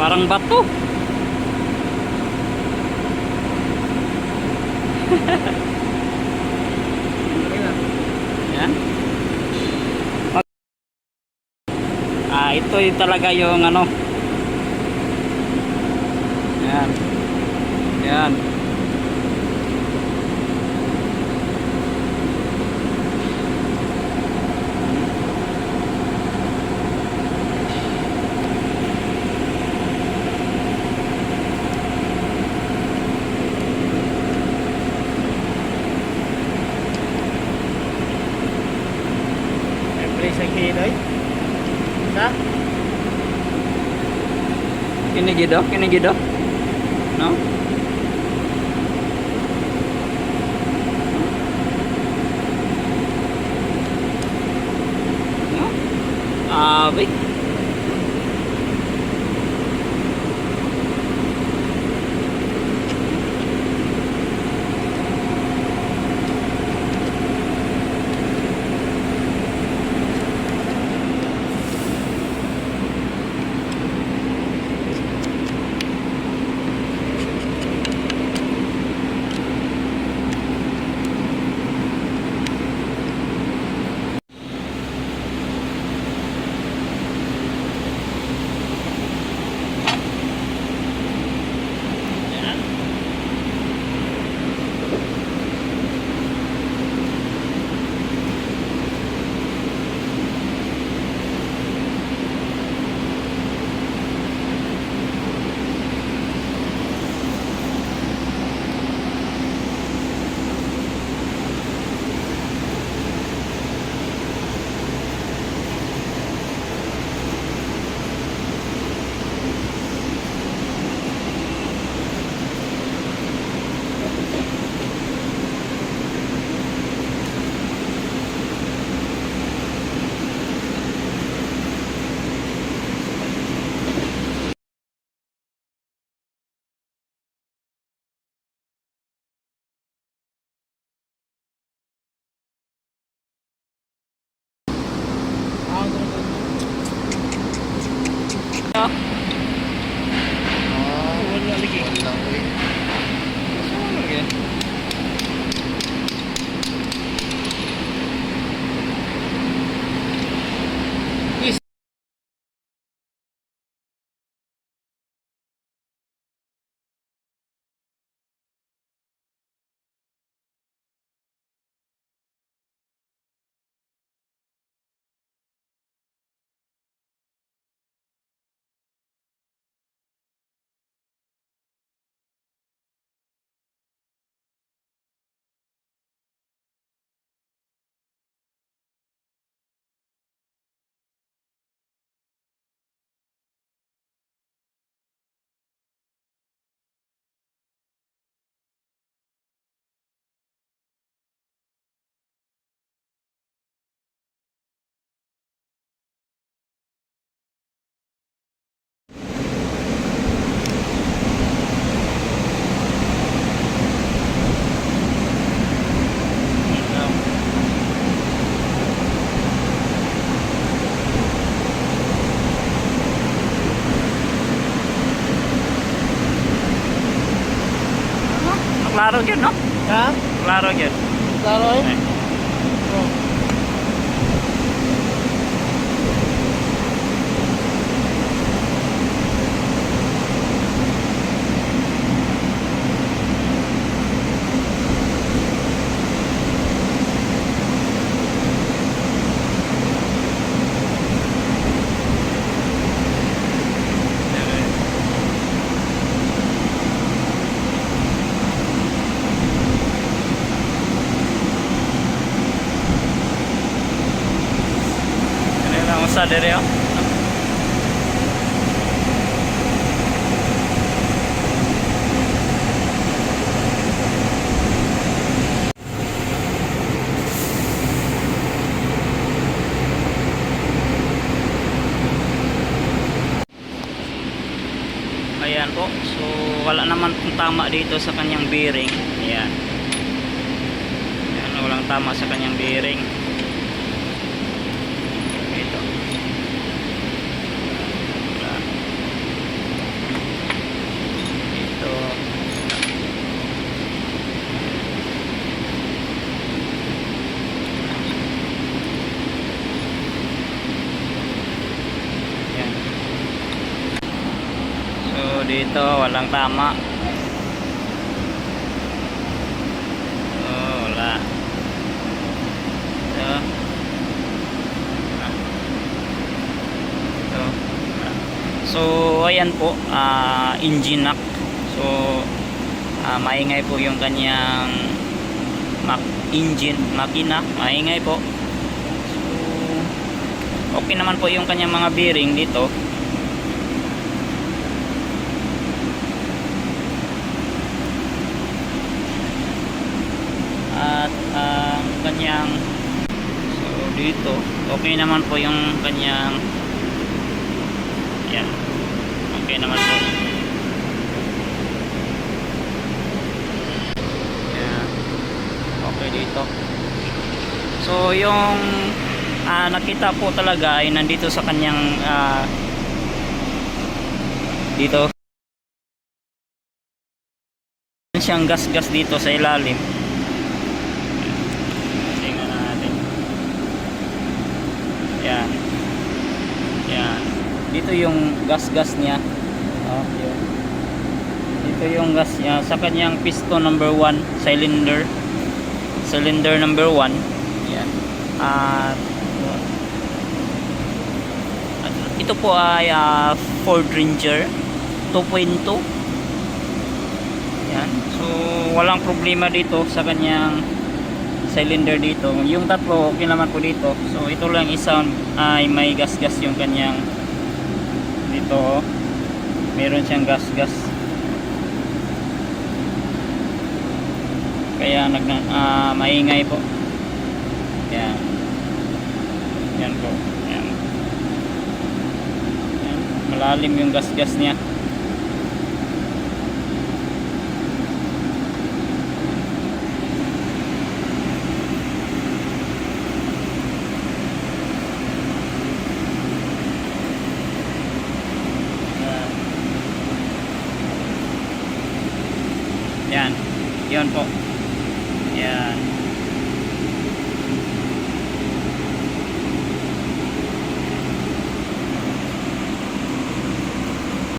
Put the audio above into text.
Parang bato. Yan. Ito yung talaga yung ano. Yan. Yan. Sa kinoy. Sa? Kinigido. No? No? Wait. Wala lagi. Klaro yun, no? Ha? Klaro yun. Klaro eh? Eh. Oh. Sa dire, oh. Ayan po. So wala naman pong tama dito sa kanyang bearing. Ayan. Ayan, walang tama sa kanyang bearing. Ito. dito walang tama. Oh, wala. Ito. Ito. So ayan po, engine knock. So maingay po yung kanyang makina, maingay po. So okay naman po yung kanyang mga bearing dito. At ang kanyang, so dito okay naman po yung kanyang, yan, okay naman po. Yan, okay dito. So yung nakita po talaga ay nandito sa kanyang dito siyang gas-gas dito sa ilalim. Tingnan natin. Yan. Yan. Dito yung gas-gas niya. Oh, yun. Dito yung gas niya sa kanyang piston number 1, cylinder number 1. Yan. At ito po ay Ford Ranger 2.2. Yan. So walang problema dito sa kanyang cylinder dito. Yung tatlo okay naman po dito. So ito lang isa ay may gas-gas yung kanyang dito. Meron siyang gas-gas. Kaya maingay po. Yan. Yan po. Yan. Yan. Malalim yung gas-gas niya. Yan. Yan po. Yan.